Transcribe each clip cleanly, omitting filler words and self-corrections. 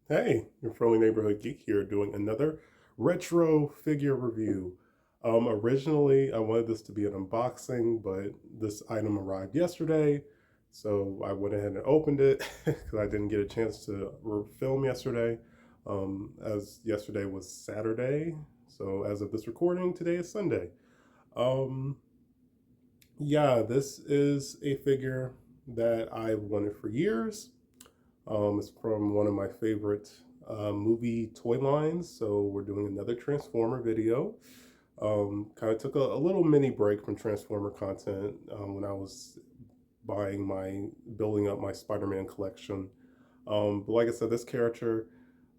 Hey, your friendly neighborhood geek here doing another retro figure review. Originally, I wanted this to be an unboxing, but this item arrived yesterday, so I went ahead and opened it because I didn't get a chance to film yesterday, as yesterday was Saturday. So as of this recording, today is Sunday. Um, yeah, this is a figure that I've wanted for years. It's from one of my favorite movie toy lines, so we're doing another Transformer video. Kind of took a little mini break from Transformer content when I was building up my Spider-Man collection. But like I said, this character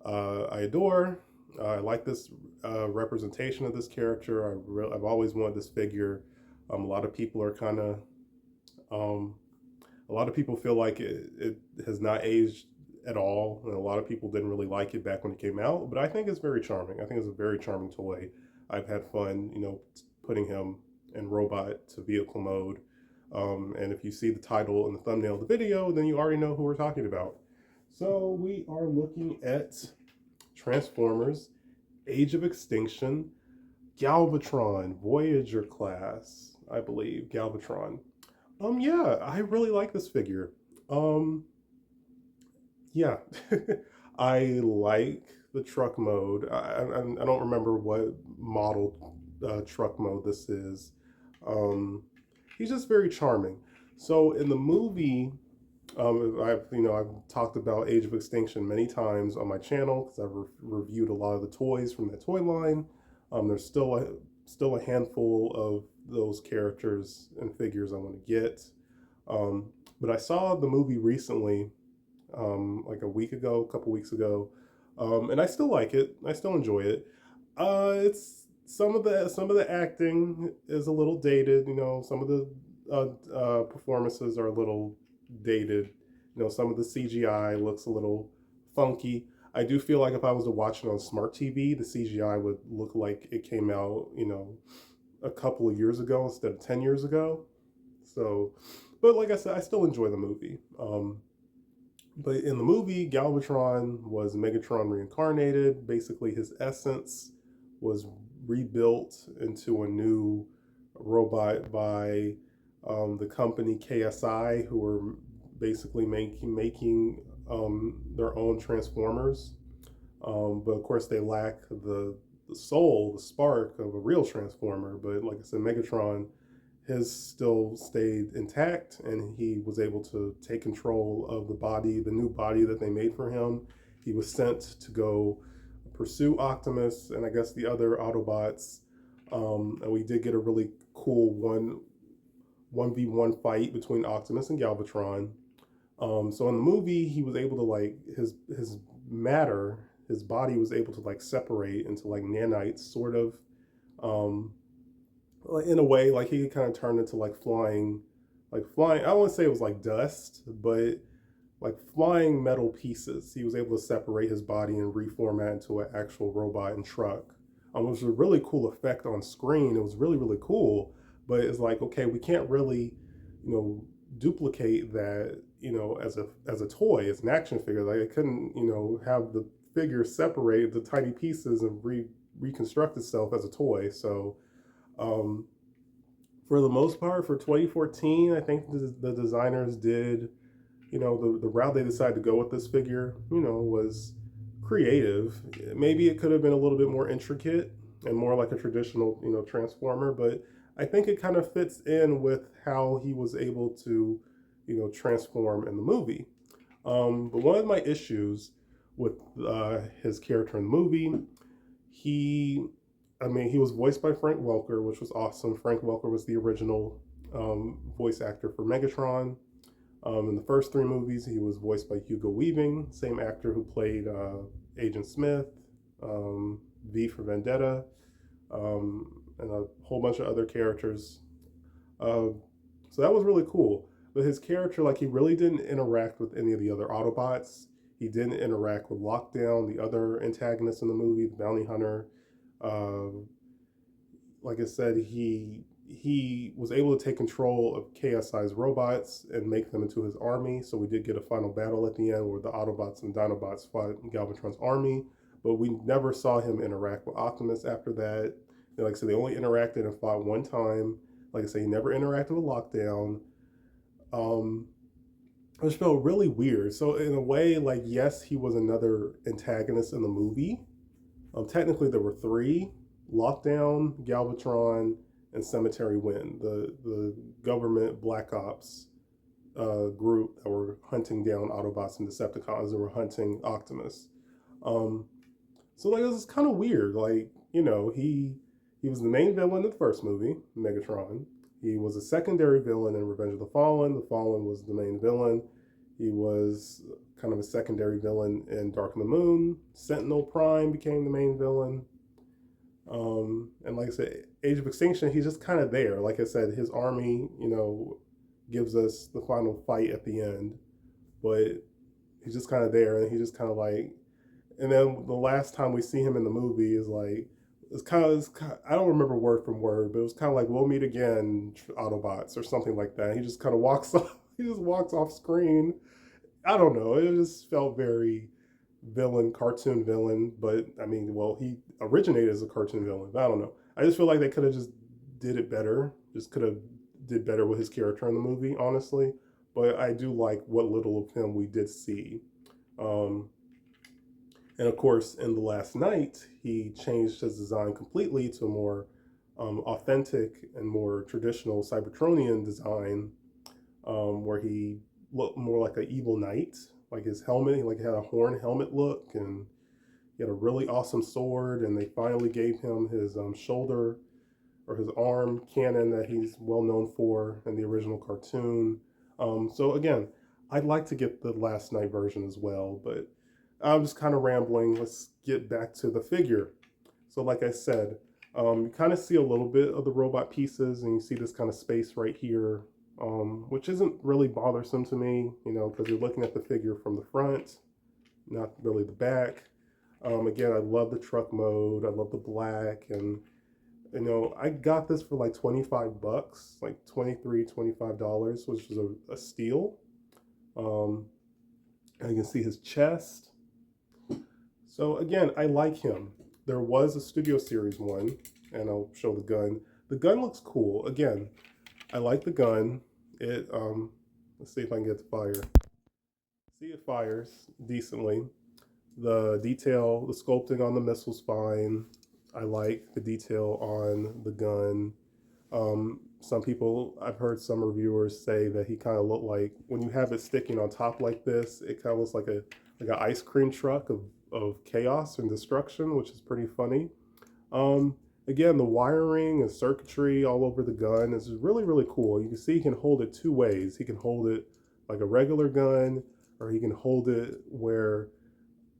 I adore. I like this representation of this character. I've always wanted this figure. A lot of people are kind of um, a lot of people feel like it has not aged at all, and a lot of people didn't really like it back when it came out. But I think it's very charming. I think it's a very charming toy. I've had fun, putting him in robot to vehicle mode. And if you see the title and the thumbnail of the video, then you already know who we're talking about. So we are looking at Transformers Age of Extinction Galvatron Voyager class, I believe. Galvatron. Yeah, I really like this figure. Um, yeah, I like the truck mode. I don't remember what model truck mode this is. Um, he's just very charming. So in the movie, I've talked about Age of Extinction many times on my channel because I've reviewed a lot of the toys from that toy line. There's still a handful of those characters and figures I want to get. But I saw the movie recently, like a week ago, a couple weeks ago, and I still like it. I still enjoy it. It's some of the acting is a little dated. Some of the performances are a little dated. Some of the CGI looks a little funky. I do feel like if I was to watch it on smart TV, the CGI would look like it came out, a couple of years ago instead of 10 years ago. So, but like I said, I still enjoy the movie. But in the movie, Galvatron was Megatron reincarnated. Basically, his essence was rebuilt into a new robot by the company KSI, who were basically making their own Transformers. But of course, they lack the soul, the spark of a real Transformer. But like I said, Megatron, his still stayed intact, and he was able to take control of the new body that they made for him. He was sent to go pursue Optimus and I guess the other Autobots. And we did get a really cool 1v1 fight between Optimus and Galvatron. So in the movie, he was able to like his matter, his body was able to like separate into like nanites, sort of. Um, like in a way, like he could kind of turn into like flying. I wouldn't say it was like dust, but like flying metal pieces. He was able to separate his body and reformat into an actual robot and truck. It was a really cool effect on screen. It was really really cool, but it's like okay, we can't really, you know, duplicate that, as a toy, as an action figure. Like it couldn't, have the figure separate the tiny pieces and reconstruct itself as a toy. So um, for the most part, for 2014, I think the designers did, the route they decided to go with this figure, was creative. Maybe it could have been a little bit more intricate and more like a traditional, transformer, but I think it kind of fits in with how he was able to, transform in the movie. But one of my issues with his character in the movie, he he was voiced by Frank Welker, which was awesome. Frank Welker was the original voice actor for Megatron. In the first three movies, he was voiced by Hugo Weaving, same actor who played Agent Smith, V for Vendetta, and a whole bunch of other characters. Uh, so that was really cool. But his character, like, he really didn't interact with any of the other Autobots. He didn't interact with Lockdown, the other antagonist in the movie, the bounty hunter. Uh, like I said, he was able to take control of chaos-sized robots and make them into his army. So we did get a final battle at the end where the Autobots and Dinobots fought Galvatron's army, but we never saw him interact with Optimus after that. And like I said, they only interacted and fought one time. Like I said, he never interacted with Lockdown. Um, which felt really weird. So in a way, like yes, he was another antagonist in the movie. Technically, there were three: Lockdown, Galvatron, and Cemetery Wind, the government Black Ops group that were hunting down Autobots and Decepticons that were hunting Optimus. Um, so like it was kind of weird. Like he was the main villain in the first movie, Megatron. He was a secondary villain in Revenge of the Fallen. The Fallen was the main villain. He was kind of a secondary villain in Dark of the Moon. Sentinel Prime became the main villain. And like I said, Age of Extinction, he's just kind of there. Like I said, his army, gives us the final fight at the end, but he's just kind of there, and he's just kind of like. And then the last time we see him in the movie is like, I don't remember word from word, but it was kind of like we'll meet again, Autobots, or something like that. He just kind of walks off. He just walks off screen. I don't know. It just felt very cartoon villain. But I mean, well, he originated as a cartoon villain. But I don't know. I just feel like they could have just did it better. Just could have did better with his character in the movie, honestly. But I do like what little of him we did see. And of course, in The Last Night, he changed his design completely to a more authentic and more traditional Cybertronian design, where he looked more like an evil knight. Like his helmet, he had a horn helmet look, and he had a really awesome sword. And they finally gave him his shoulder or his arm cannon that he's well known for in the original cartoon. So again, I'd like to get the Last Night version as well, but I'm just kind of rambling. Let's get back to the figure. So like I said, you kind of see a little bit of the robot pieces, and you see this kind of space right here, which isn't really bothersome to me, because you're looking at the figure from the front, not really the back. Again, I love the truck mode. I love the black, and I got this for like 25 bucks, like $23, $25, which is a steal. And you can see his chest. So again, I like him. There was a Studio Series one, and I'll show the gun. The gun looks cool. Again, I like the gun. It let's see if I can get it to fire. See, it fires decently. The detail, the sculpting on the missile's fine. I like the detail on the gun. Some people, I've heard some reviewers say that he kind of looked like, when you have it sticking on top like this, it kind of looks like an ice cream truck of chaos and destruction, which is pretty funny. Again, the wiring and circuitry all over the gun is really, really cool. You can see he can hold it two ways. He can hold it like a regular gun, or he can hold it where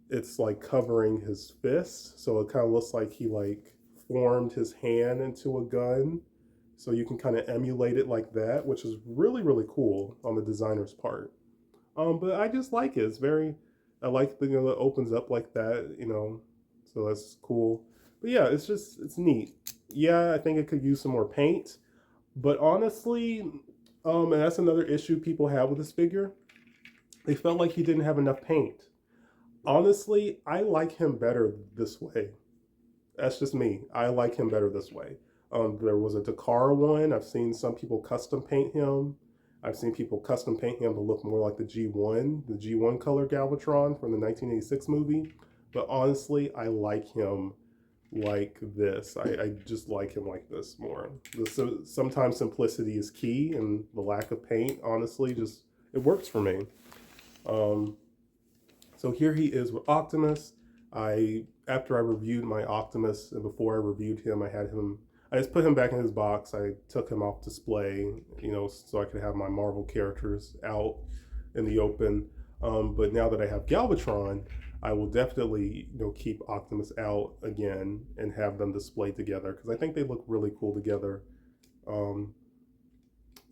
it's like covering his fist. So it kind of looks like he like formed his hand into a gun. So you can kind of emulate it like that, which is really, really cool on the designer's part. But I just like it. I like the, it opens up like that, so that's cool. But yeah, it's neat. Yeah, I think it could use some more paint. But honestly, and that's another issue people have with this figure. They felt like he didn't have enough paint. Honestly, I like him better this way. That's just me. I like him better this way. There was a Dakar one. I've seen some people custom paint him. I've seen people custom paint him to look more like the G1 color Galvatron from the 1986 movie. But honestly, I like him like this. I just like him like this more. Sometimes simplicity is key, and the lack of paint, honestly, it works for me. So here he is with Optimus. After I reviewed my Optimus, and before I reviewed him, I just put him back in his box. I took him off display, so I could have my Marvel characters out in the open. But now that I have Galvatron, I will definitely, keep Optimus out again and have them displayed together, because I think they look really cool together.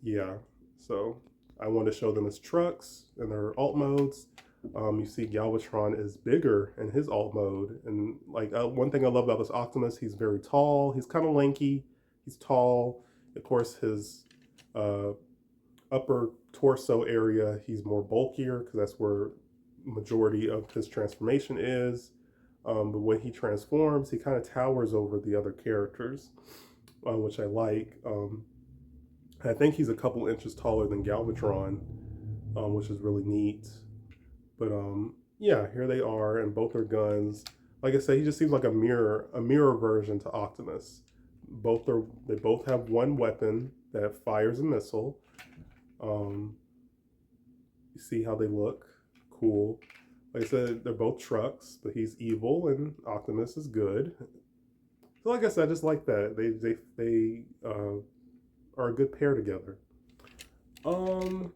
Yeah, so I want to show them as trucks and their alt modes. You see Galvatron is bigger in his alt mode, and like one thing I love about this Optimus, he's very tall. He's kind of lanky. He's tall. Of course, his uh, upper torso area, he's more bulkier because that's where majority of his transformation is. But when he transforms, he kind of towers over the other characters, which I like. I think he's a couple inches taller than Galvatron, which is really neat. But yeah, here they are, and both are guns. Like I said, he just seems like a mirror version to Optimus. They both have one weapon that fires a missile. You see how they look? Cool. Like I said, they're both trucks, but he's evil and Optimus is good. So like I said, I just like that. They are a good pair together. And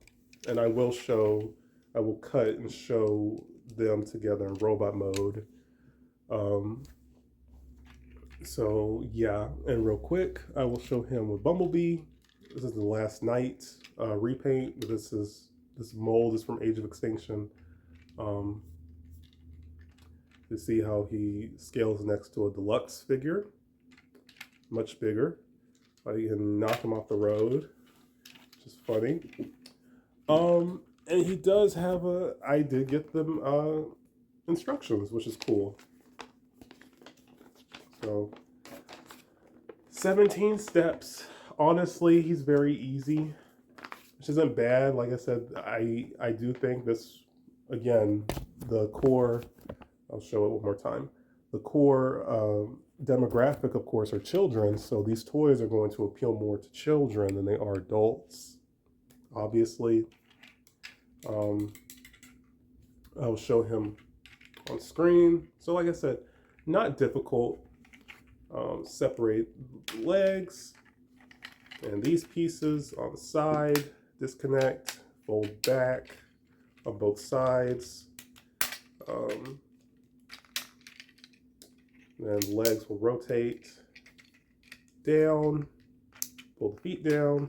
I will cut and show them together in robot mode. So yeah, and real quick, I will show him with Bumblebee. This is the Last Night repaint. This mold is from Age of Extinction. You see how he scales next to a deluxe figure, much bigger. You can knock him off the road, which is funny. And he does have I did get them instructions, which is cool. So 17 steps. Honestly, he's very easy, which isn't bad. Like I said, I do think this, again, the core, I'll show it one more time. The core demographic, of course, are children. So these toys are going to appeal more to children than they are adults, obviously. I'll show him on screen. So like I said, not difficult. Separate legs and these pieces on the side, disconnect, fold back on both sides. Then the legs will rotate down, pull the feet down.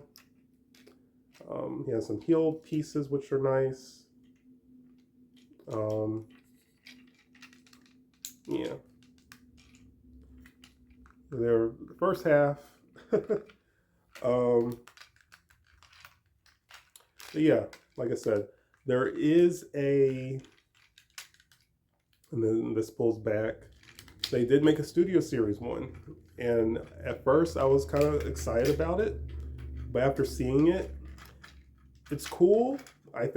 He has some heel pieces, which are nice. Yeah. They're the first half. Yeah, like I said, there is and then this pulls back. They did make a Studio Series one, and at first I was kind of excited about it, but after seeing it, it's cool. I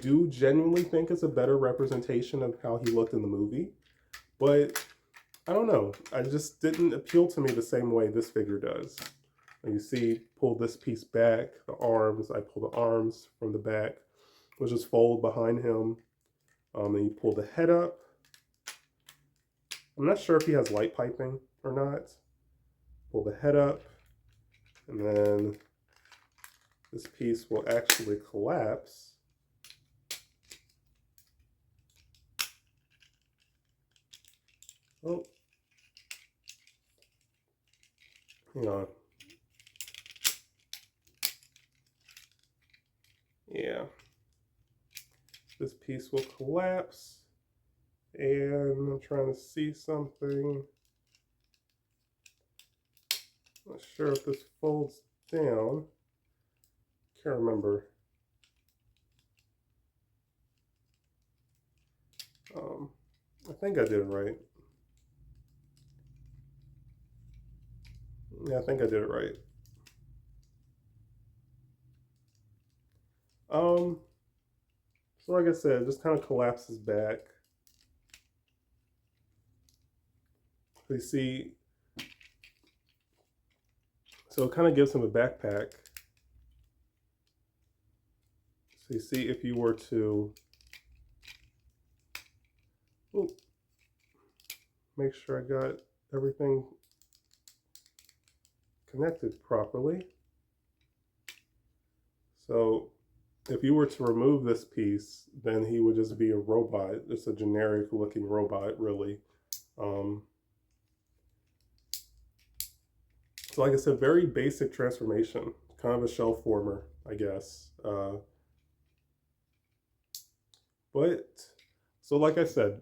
do genuinely think it's a better representation of how he looked in the movie, but I don't know. I just didn't appeal to me the same way this figure does. And you see, pull this piece back, the arms. I pull the arms from the back, which is fold behind him. And you pull the head up. I'm not sure if he has light piping or not. Pull the head up, and then this piece will actually collapse. Oh. Hang on. Yeah. This piece will collapse. And I'm trying to see something. Not sure if this folds down. Can't remember. I think I did it right. Yeah, I think I did it right. So like I said, it just kind of collapses back. You see, so it kind of gives him a backpack. So you see, if you were to make sure I got everything connected properly. So if you were to remove this piece, then he would just be a robot. Just a generic looking robot, really. So like I said, very basic transformation, kind of a shell former, I guess. But, so like I said,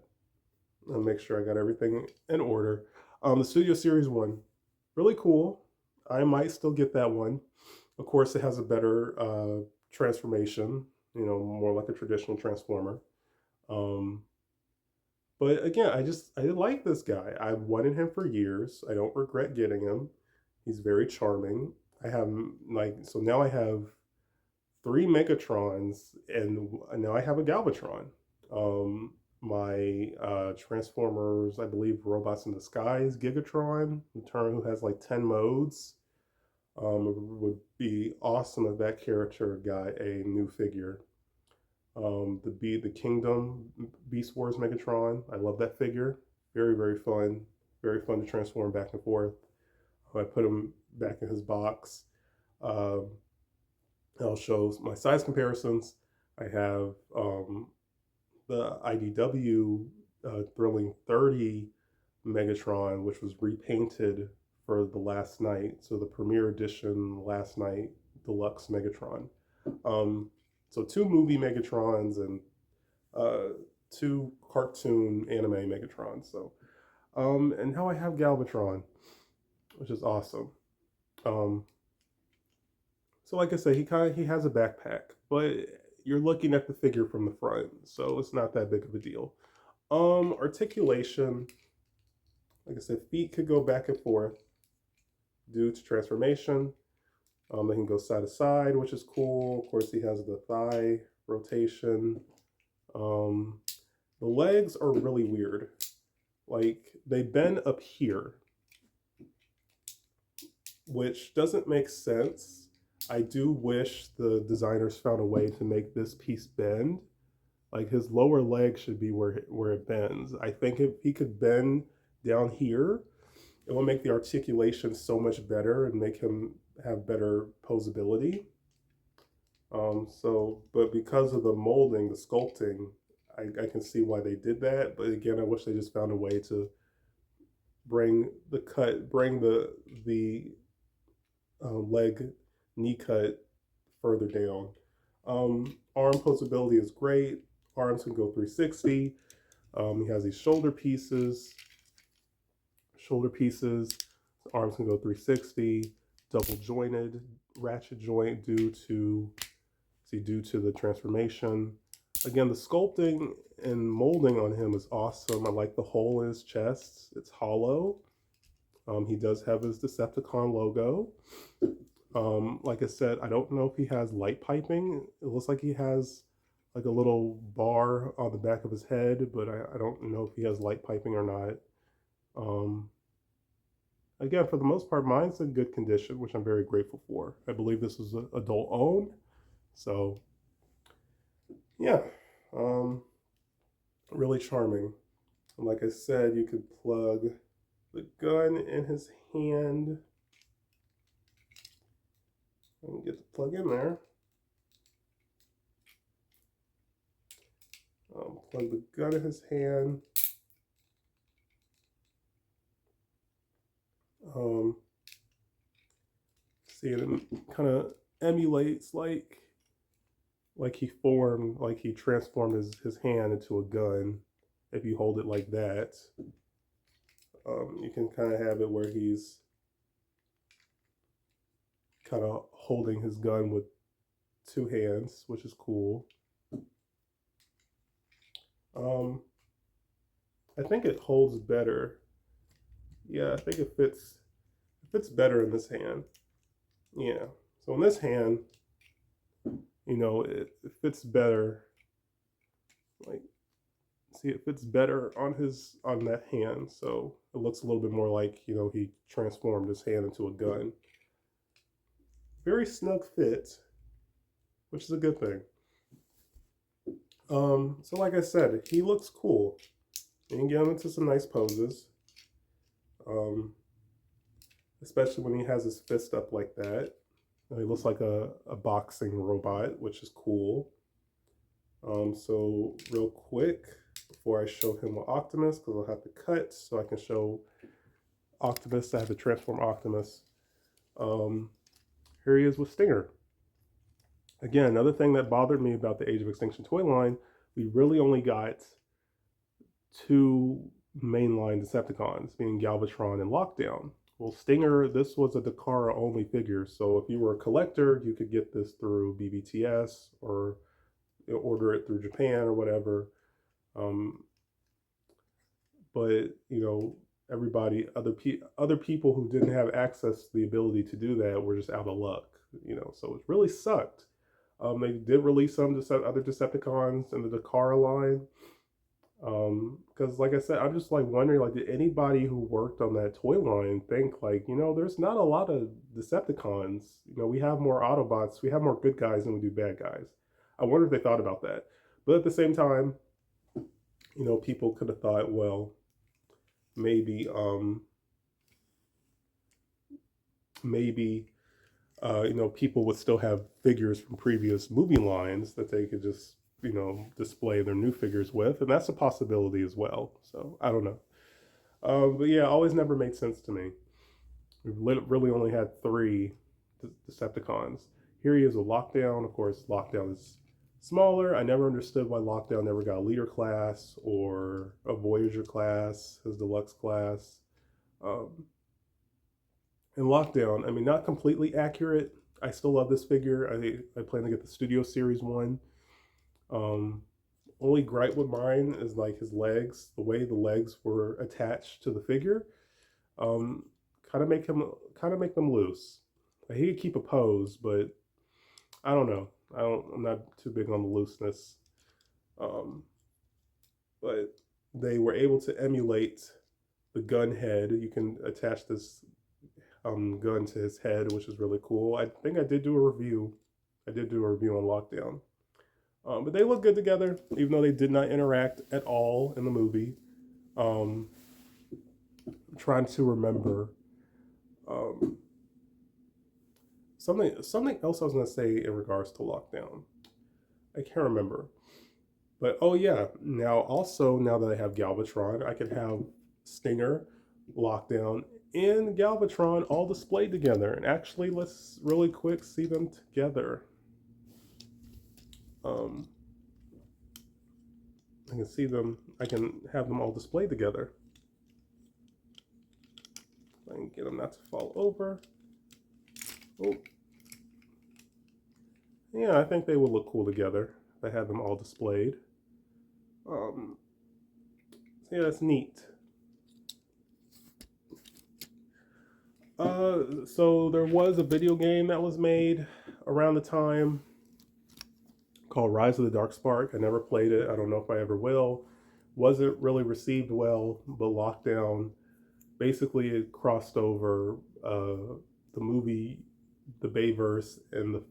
I'll make sure I got everything in order. The Studio Series 1, really cool. I might still get that one. Of course, it has a better transformation, more like a traditional transformer. Um, but again, I like this guy. I've wanted him for years. I don't regret getting him. He's very charming. I have like so now I have three Megatrons, and now I have a Galvatron. My Transformers, I believe, Robots in Disguise, Gigatron, who has like 10 modes. It would be awesome if that character got a new figure. The Kingdom Beast Wars Megatron. I love that figure. Very, very fun. Very fun to transform back and forth. I put him back in his box. Um, I'll show my size comparisons. I have the IDW Thrilling 30 Megatron, which was repainted for the last night. So the premiere edition last night deluxe Megatron. Um, so two movie Megatrons and two cartoon anime Megatrons. So and now I have Galvatron, which is awesome. Um, so like I said, he has a backpack, but you're looking at the figure from the front, so it's not that big of a deal. Articulation, like I said, feet could go back and forth due to transformation. They can go side to side, which is cool. Of course, he has the thigh rotation. Um, the legs are really weird. Like, they bend up here, which doesn't make sense. I do wish the designers found a way to make this piece bend. Like, his lower leg should be where it bends. I think if he could bend down here, it will make the articulation so much better and make him have better posability. But because of the molding, the sculpting, I can see why they did that. But again, I wish they just found a way to bring the leg knee cut further down. Arm posability is great. Arms can go 360. He has these shoulder pieces. Arms can go 360. Double jointed ratchet joint due to the transformation. Again, the sculpting and molding on him is awesome. I like the hole in his chest. It's hollow. He does have his Decepticon logo. Like I said, I don't know if he has light piping. It looks like he has like a little bar on the back of his head, but I don't know if he has light piping or not. Again, for the most part, mine's in good condition, which I'm very grateful for. I believe this is adult owned. So, yeah, really charming. And like I said, you could plug the gun in his hand and get the plug in there. Plug the gun in his hand. See, it kind of emulates like he transformed his hand into a gun. If you hold it like that, you can kind of have it where he's kind of holding his gun with two hands, which is cool. I think it holds better. Yeah, I think it fits better in this hand. Yeah. So in this hand, it fits better. Like, see, it fits better on that hand. So it looks a little bit more like, he transformed his hand into a gun. Very snug fit, which is a good thing. So like I said, he looks cool. You can get him into some nice poses. Especially when he has his fist up like that. He looks like a boxing robot, which is cool. So real quick, before I show him with Optimus, because I'll have to cut so I can show Optimus. I have to transform Optimus. Here he is with Stinger. Again, another thing that bothered me about the Age of Extinction toy line, we really only got two mainline Decepticons, being Galvatron and Lockdown. Well, Stinger, this was a Dakara only figure. So if you were a collector, you could get this through BBTS or order it through Japan or whatever. Um, but everybody, other people who didn't have access to the ability to do that were just out of luck. So it really sucked. They did release some other Decepticons in the Dakara line. Because like I said, I'm just like wondering, like, did anybody who worked on that toy line think like, there's not a lot of Decepticons. We have more Autobots, we have more good guys than we do bad guys. I wonder if they thought about that. But at the same time, people could have thought, well, maybe, maybe, people would still have figures from previous movie lines that they could just, display their new figures with, and that's a possibility as well. So I don't know. But yeah, always never made sense to me. We really only had three Decepticons. Here he is with Lockdown. Of course, Lockdown is smaller. I never understood why Lockdown never got a leader class or a Voyager class, his deluxe class. Um, and Lockdown, I mean, not completely accurate. I still love this figure. I plan to get the Studio Series one. Um, Only gripe with mine is like his legs, the way the legs were attached to the figure. Um, kind of make them loose. He could keep a pose, but I don't know. I'm not too big on the looseness. Um, but they were able to emulate the gun head. You can attach this gun to his head, which is really cool. I think I did do a review. I did do a review on Lockdown. But they look good together, even though they did not interact at all in the movie. I'm trying to remember um, something else I was going to say in regards to Lockdown. I can't remember. But oh yeah, now that I have Galvatron, I can have Stinger, Lockdown, and Galvatron all displayed together. And actually, let's really quick see them together. I can see them. I can have them all displayed together. I can get them not to fall over. Oh, yeah, I think they would look cool together if I had them all displayed. So yeah, that's neat. So there was a video game that was made around the time called Rise of the Dark Spark. I never played it. I don't know if I ever will. Wasn't really received well, but Lockdown basically it crossed over the movie, the Bayverse, and the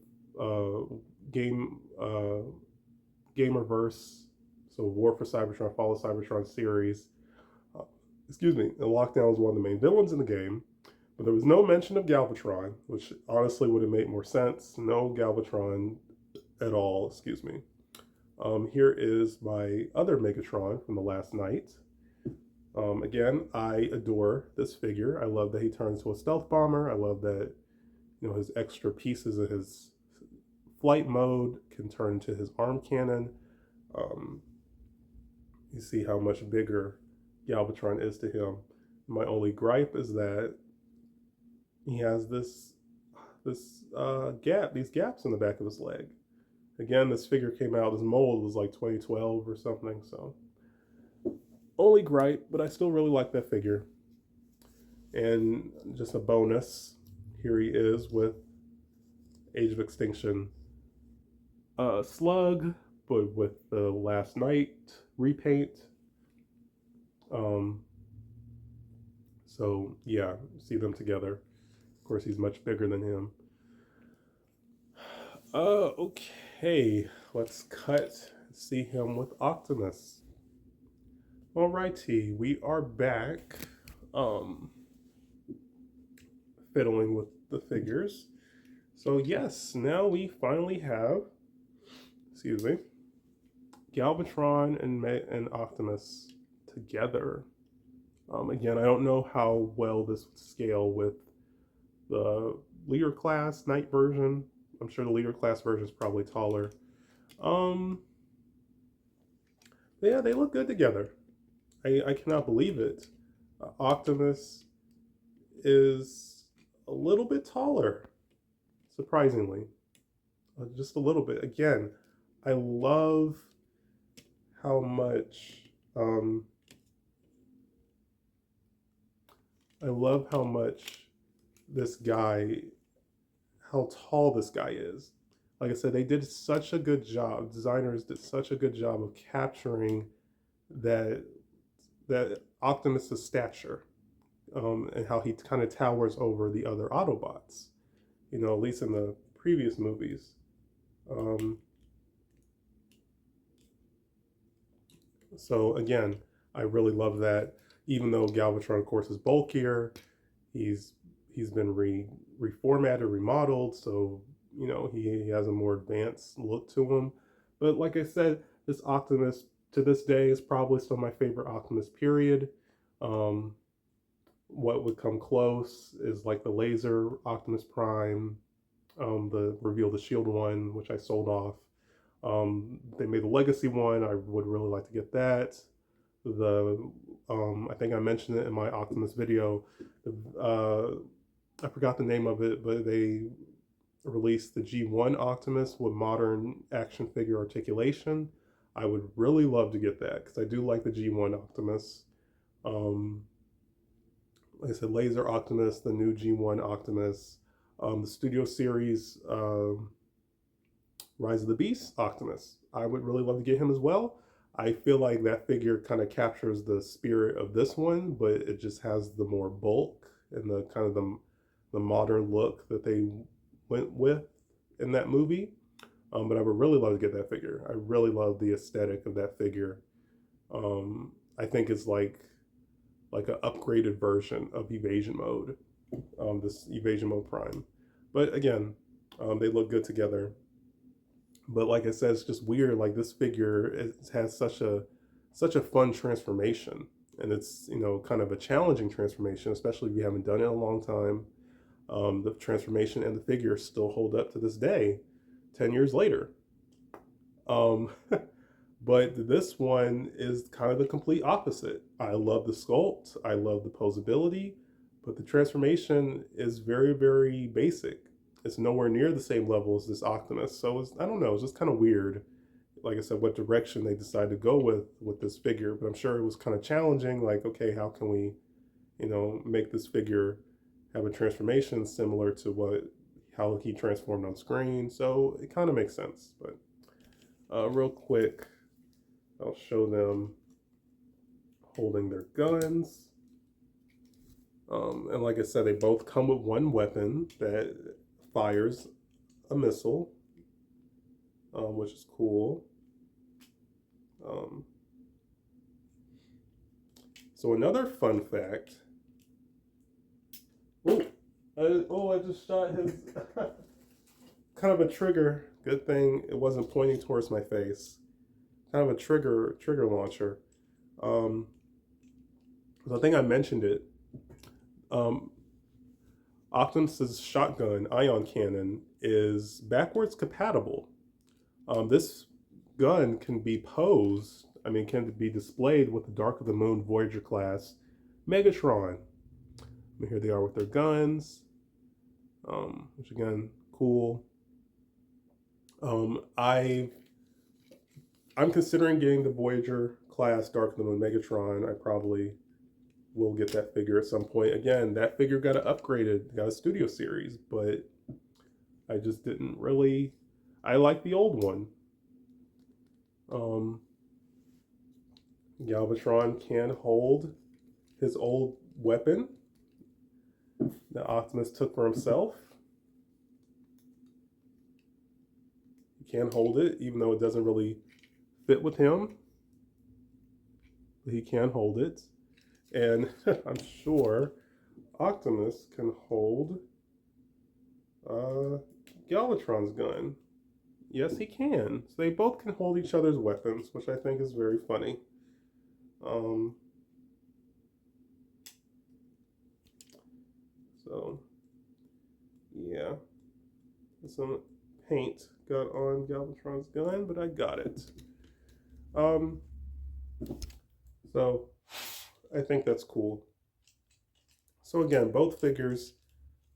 game Gamerverse. So War for Cybertron, Fall of Cybertron series. Excuse me. And Lockdown was one of the main villains in the game. But there was no mention of Galvatron, which honestly would have made more sense. No Galvatron at all, excuse me. Here is my other Megatron from the last night. Again, I adore this figure. I love that he turns to a stealth bomber. I love that his extra pieces of his flight mode can turn into his arm cannon. You see how much bigger Galvatron is to him. My only gripe is that he has these gaps in the back of his leg. Again, this figure came out, this mold was like 2012 or something, so only gripe, but I still really like that figure. And just a bonus, here he is with Age of Extinction Slug, but with the Last Night repaint. So yeah, see them together. Of course, he's much bigger than him. Okay, let's cut and see him with Optimus. Alrighty, we are back. Fiddling with the figures. So yes, now we finally have, excuse me, Galvatron and Optimus together. Again, I don't know how well this would scale with the leader class night version. I'm sure the leader class version is probably taller. Yeah, they look good together. I cannot believe it. Optimus is a little bit taller, surprisingly. Just a little bit. Again, I love how much um, I love how much this guy, how tall this guy is. Like I said, they did such a good job. Designers did such a good job of capturing that Optimus's stature, and how he kind of towers over the other Autobots. You know, at least in the previous movies. Um, so again, I really love that. Even though Galvatron, of course, is bulkier, he's he's been reformatted, remodeled, so you know he has a more advanced look to him. But like I said, this Optimus to this day is probably still my favorite Optimus. Period. Um, what would come close is like the Laser Optimus Prime, the Reveal the Shield one, which I sold off. They made the Legacy one. I would really like to get that. The I think I mentioned it in my Optimus video. I forgot the name of it, but they released the G1 Optimus with modern action figure articulation. I would really love to get that because I do like the G1 Optimus. Um, like I said, Laser Optimus, the new G1 Optimus, the Studio Series Rise of the Beast Optimus. I would really love to get him as well. I feel like that figure kind of captures the spirit of this one, but it just has the more bulk and the kind of the modern look that they went with in that movie. But I would really love to get that figure. I really love the aesthetic of that figure. I think it's like an upgraded version of Evasion Mode, this Evasion Mode Prime. But again, they look good together. But like I said, it's just weird. Like this figure, it has such a fun transformation, and it's kind of a challenging transformation, especially if you haven't done it in a long time. The transformation and the figure still hold up to this day, 10 years later. Um, but this one is kind of the complete opposite. I love the sculpt, I love the posability, but the transformation is very, very basic. It's nowhere near the same level as this Optimus. So I don't know, it's just kind of weird. Like I said, what direction they decided to go with this figure, but I'm sure it was kind of challenging. Like, okay, how can we, make this figure have a transformation similar to how he transformed on screen? So it kind of makes sense. But real quick, I'll show them holding their guns. And like I said, they both come with one weapon that fires a missile, which is cool. So another fun fact. I just shot his kind of a trigger. Good thing it wasn't pointing towards my face. Kind of a trigger launcher. So I think I mentioned it. Optimus's shotgun ion cannon is backwards compatible. This gun can be can be displayed with the Dark of the Moon Voyager class Megatron. And here they are with their guns, which again, cool. I'm considering getting the Voyager class Dark of the Moon Megatron. I probably will get that figure at some point. Again, that figure got upgraded, got a Studio Series, but I just didn't really. I like the old one. Galvatron can hold his old weapon that Optimus took for himself. He can hold it, even though it doesn't really fit with him. But he can hold it. And I'm sure Optimus can hold Galvatron's gun. Yes, he can. So they both can hold each other's weapons, which I think is very funny. So, yeah. Some paint got on Galvatron's gun, but I got it. So, I think that's cool. So again, both figures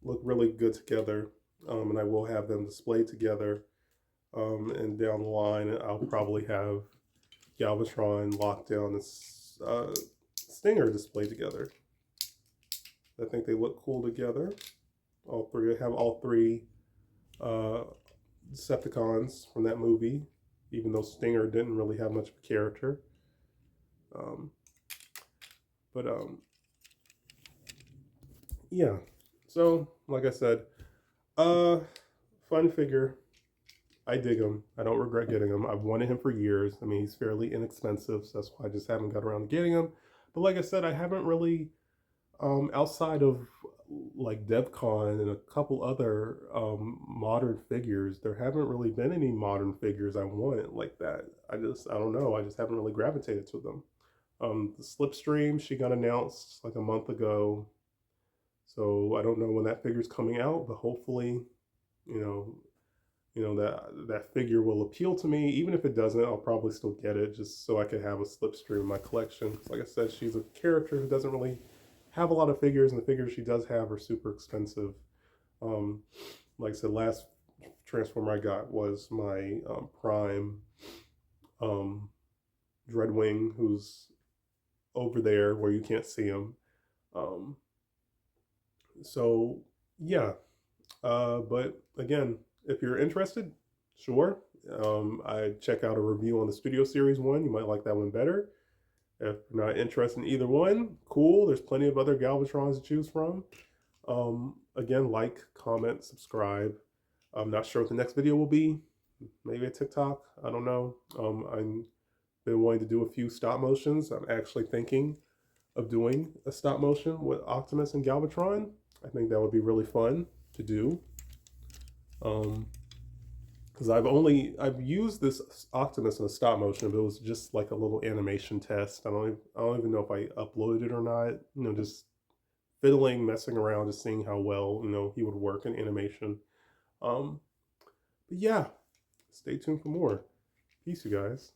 look really good together, and I will have them displayed together. And down the line, I'll probably have Galvatron, Lockdown, and Stinger displayed together. I think they look cool together. All three, I have all three uh, Decepticons from that movie, even though Stinger didn't really have much of a character. Um, but yeah. So like I said, uh, fun figure. I dig him. I don't regret getting him. I've wanted him for years. I mean, he's fairly inexpensive, so that's why I just haven't got around to getting him. But like I said, I haven't really, outside of like DevCon and a couple other modern figures, there haven't really been any modern figures I want like that. I don't know. I just haven't really gravitated to them. The Slipstream, she got announced like a month ago. So I don't know when that figure's coming out, but hopefully, you know, that figure will appeal to me. Even if it doesn't, I'll probably still get it just so I can have a Slipstream in my collection. Because like I said, she's a character who doesn't really have a lot of figures, and the figures she does have are super expensive. Um, like I said, last Transformer I got was my Prime um, Dreadwing, who's over there where you can't see him. Um, so yeah, but again, if you're interested, sure. I check out a review on the Studio Series one. You might like that one better. If you're not interested in either one, cool. There's plenty of other Galvatrons to choose from. Again, like, comment, subscribe. I'm not sure what the next video will be. Maybe a TikTok. I don't know. I've been wanting to do a few stop motions. I'm actually thinking of doing a stop motion with Optimus and Galvatron. I think that would be really fun to do. Because I've used this Optimus in a stop motion, but it was just like a little animation test. I don't even know if I uploaded it or not. Just fiddling, messing around, just seeing how well he would work in animation. But yeah, stay tuned for more. Peace, you guys.